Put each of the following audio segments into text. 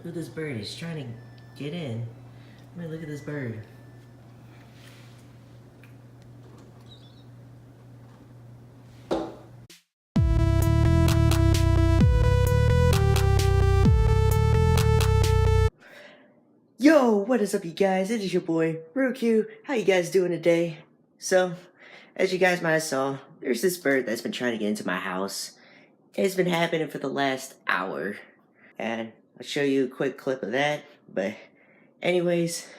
Look at this bird. He's trying to get in. I mean, look at this bird. Yo, what is up, you guys? It is your boy, Ruku. How you guys doing today? So, as you guys might have saw, there's this bird that's been trying to get into my house. It's been happening for the last hour. And I'll show you a quick clip of that. But anyways,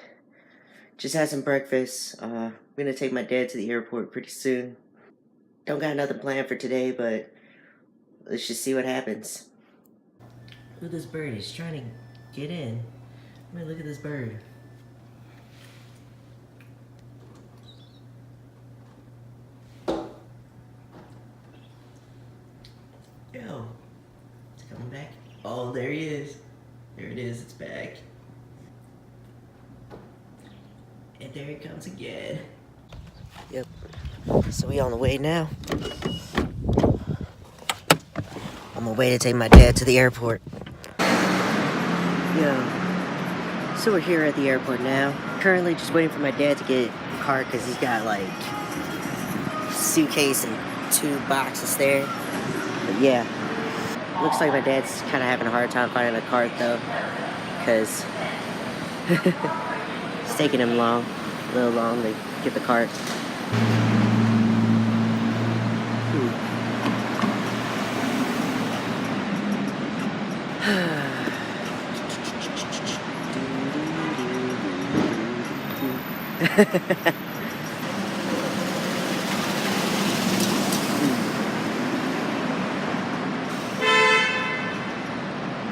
just had some breakfast. I'm gonna take my dad to the airport pretty soon. Don't got nothing planned for today, but let's just see what happens. Look at this bird. He's trying to get in. I mean, look at this bird. Yo, it's coming back. Oh, there he is. There it is, it's back. And there it comes again. Yep, so we on the way now. On my way to take my dad to the airport. Yo, so we're here at the airport now. Currently just waiting for my dad to get a car because he's got like a suitcase and 2 boxes there. But yeah, looks like my dad's kind of having a hard time finding a cart though, because it's taking him a little long to get the cart.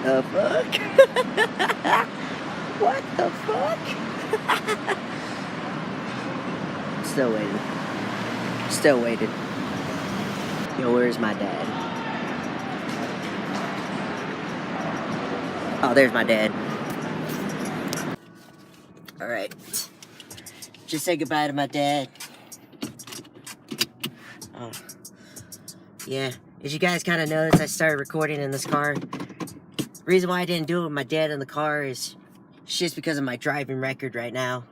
The fuck? What the fuck? Still waiting. Still waiting. Yo, where's my dad? Oh, there's my dad. Alright. Just say goodbye to my dad. Oh. Yeah, as you guys kind of noticed, I started recording in this car. The reason why I didn't do it with my dad in the car is just because of my driving record right now.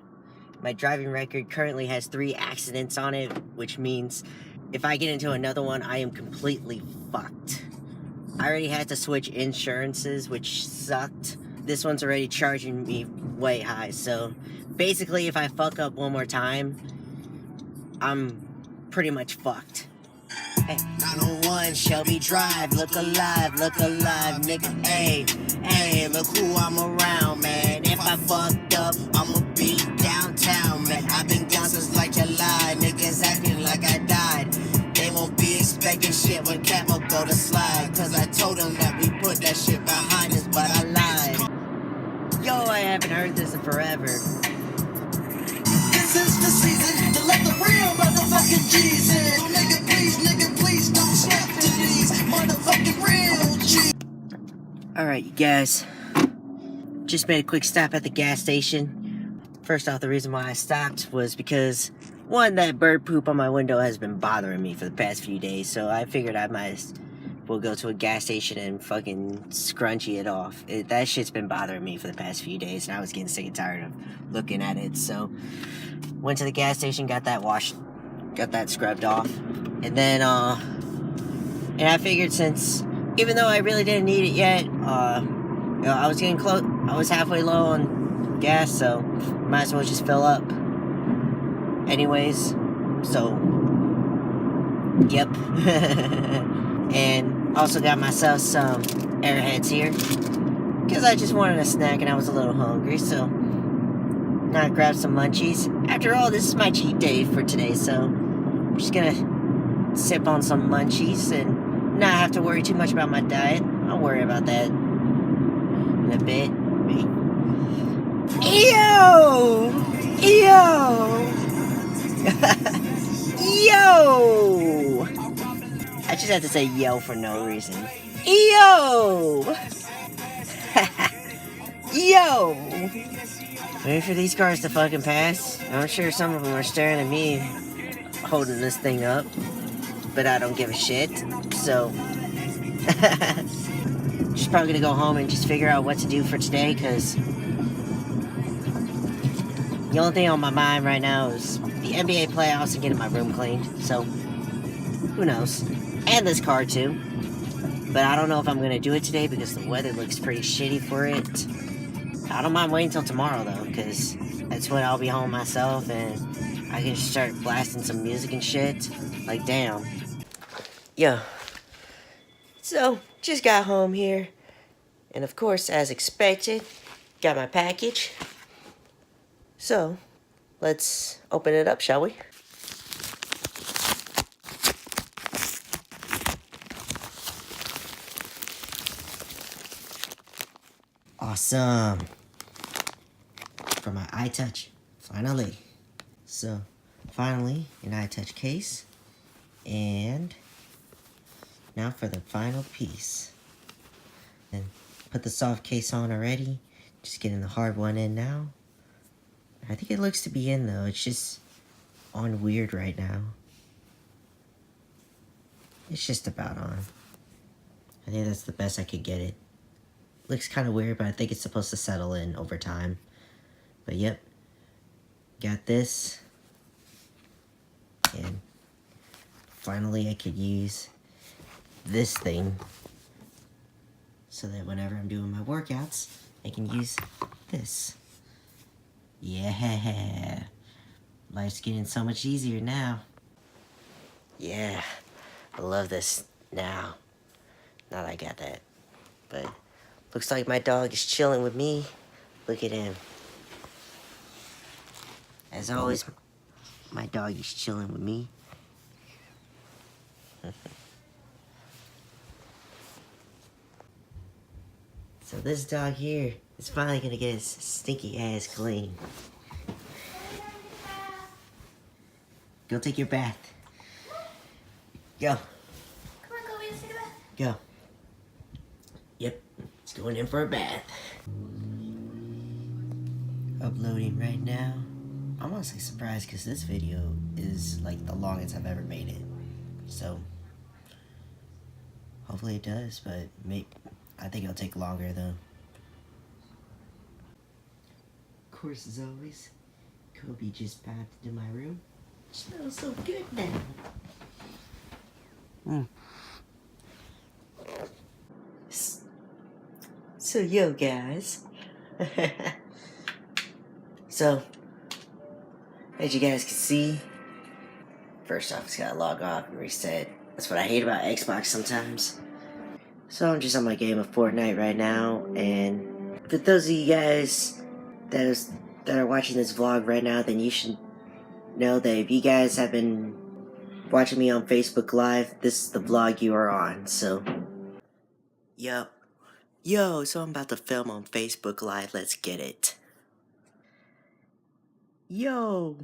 My driving record currently has 3 accidents on it, which means if I get into another one, I am completely fucked. I already had to switch insurances, which sucked. This one's already charging me way high, so basically if I fuck up one more time, I'm pretty much fucked. Hey. 901 Shelby Drive, look alive, nigga, hey, look who I'm around, man. If I fucked up, I'ma be downtown, man. I've been down since like July, niggas acting like I died. They won't be expecting shit when Capo go to slide, cause I told them that we put that shit behind us, but I lied. Yo, I haven't heard this in forever. This is the season to let the real motherfucking G's in. So nigga, please don't snap to these motherfucking real G's. Alright, you guys. Just made a quick stop at the gas station. First off, the reason why I stopped was because, one, that bird poop on my window has been bothering me for the past few days, so I figured I might as well go to a gas station and fucking scrunchy it off. That shit's been bothering me for the past few days, and I was getting sick and tired of looking at it, so went to the gas station, got that washed, got that scrubbed off, and then, and I figured since, even though I really didn't need it yet, you know, I was getting close, I was halfway low on gas, so might as well just fill up. Anyways, so, yep. And also got myself some Airheads here, because I just wanted a snack and I was a little hungry, so now I grabbed some munchies. After all, this is my cheat day for today, so I'm just gonna sip on some munchies and not have to worry too much about my diet. I'll worry about that in a bit. Yo! Yo! I just had to say yo for no reason. Yo! Yo! Waiting for these cars to fucking pass. I'm sure some of them are staring at me holding this thing up, but I don't give a shit. So, just probably gonna go home and just figure out what to do for today, because the only thing on my mind right now is the NBA playoffs and getting my room cleaned. So, who knows? And this car too. But I don't know if I'm gonna do it today because the weather looks pretty shitty for it. I don't mind waiting until tomorrow though, because that's when I'll be home myself and I can just start blasting some music and shit. Like, damn. Yo. So, just got home here. And of course, as expected, got my package. So, let's open it up, shall we? Awesome. For my iTouch, finally. So, finally, an iTouch case. And now for the final piece. And put the soft case on already. Just getting the hard one in now. I think it looks to be in though. It's just on weird right now. It's just about on. I think that's the best I could get it. Looks kind of weird, but I think it's supposed to settle in over time. But yep. Got this. And finally I could use this thing so that whenever I'm doing my workouts, I can use this. Yeah. Life's getting so much easier now. Yeah. I love this now. Now that I got that. But looks like my dog is chilling with me. Look at him. As always, my dog is chilling with me. So this dog here is finally gonna get his stinky ass clean. Go take your bath. Go. Come on, go, we have to take a bath. Go. Yep, it's going in for a bath. Uploading right now. I'm honestly surprised because this video is like the longest I've ever made it. So, hopefully it does, but I think it'll take longer though. Of course, as always, Kobe just popped into my room. It smells so good now. So yo guys. So, as you guys can see, first off, it's gotta log off and reset. That's what I hate about Xbox sometimes. So I'm just on my game of Fortnite right now, and for those of you guys that are watching this vlog right now, then you should know that if you guys have been watching me on Facebook Live, this is the vlog you are on, so... Yo, so I'm about to film on Facebook Live, let's get it. Yo,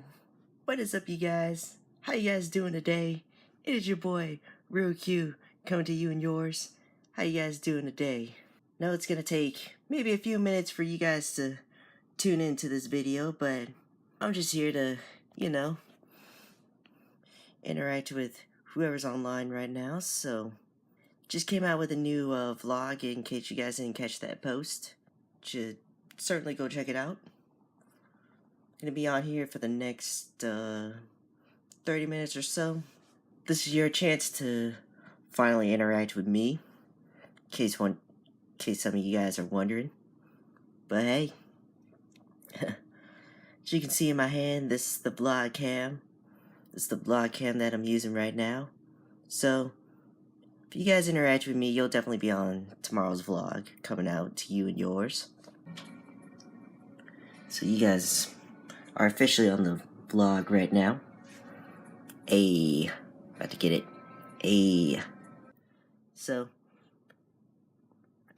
what is up you guys? How you guys doing today? It is your boy, Real Q, coming to you and yours. How you guys doing today? Know it's gonna take maybe a few minutes for you guys to tune into this video, but I'm just here to, you know, interact with whoever's online right now, so just came out with a new vlog in case you guys didn't catch that post. Should certainly go check it out. Gonna be on here for the next 30 minutes or so. This is your chance to finally interact with me, in case some of you guys are wondering. But hey, as you can see in my hand, this is the vlog cam. This is the vlog cam that I'm using right now. So, if you guys interact with me, you'll definitely be on tomorrow's vlog, coming out to you and yours. So you guys are officially on the vlog right now. About to get it. So,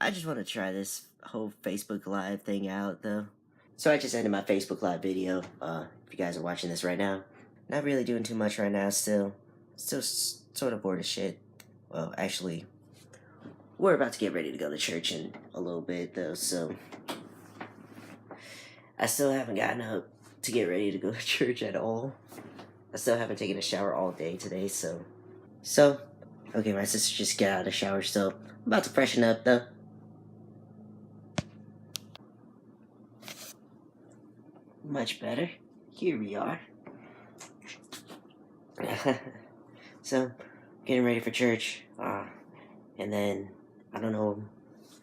I just want to try this whole Facebook Live thing out, though. So I just ended my Facebook Live video. If you guys are watching this right now, not really doing too much right now. Still sort of bored as shit. Well, actually, we're about to get ready to go to church in a little bit, though. So I still haven't gotten up to get ready to go to church at all. I still haven't taken a shower all day today, so, okay, my sister just got out of the shower, so I'm about to freshen up, though. Much better. Here we are. So, getting ready for church. And then, I don't know,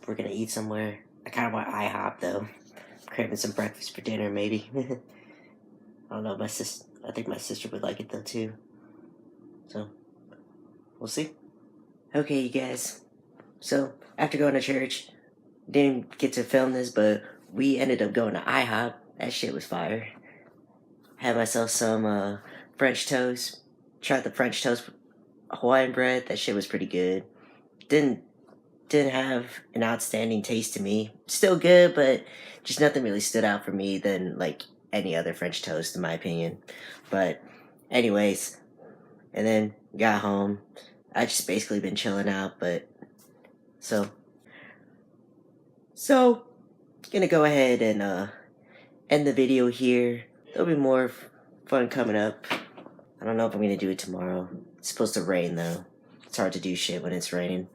we're gonna eat somewhere. I kind of want IHOP though. Craving some breakfast for dinner, maybe. I don't know, I think my sister would like it though too. So, we'll see. Okay, you guys. So, after going to church, didn't get to film this, but we ended up going to IHOP. That shit was fire. Had myself some French toast. Tried the French toast Hawaiian bread. That shit was pretty good. Didn't have an outstanding taste to me. Still good, but just nothing really stood out for me than like any other French toast in my opinion. But anyways, and then got home. I just basically been chilling out, but so gonna go ahead and end the video here. There'll be more fun coming up. I don't know if I'm gonna do it tomorrow. It's supposed to rain though. It's hard to do shit when it's raining.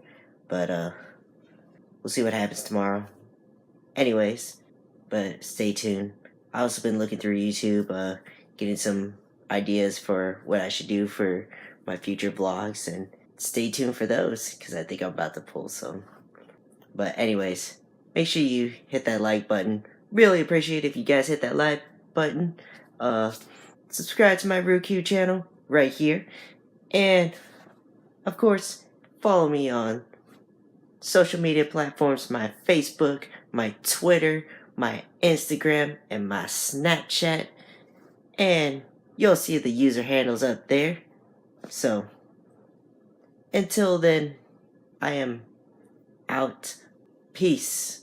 But we'll see what happens tomorrow. Anyways, but stay tuned. I also been looking through YouTube, getting some ideas for what I should do for my future vlogs, and stay tuned for those because I think I'm about to pull some. But anyways, make sure you hit that like button. Really appreciate if you guys hit that like button. Subscribe to my RuQ channel right here, and of course follow me on social media platforms, my Facebook, my Twitter, my Instagram, and my Snapchat. And you'll see the user handles up there. So, until then, I am out. Peace.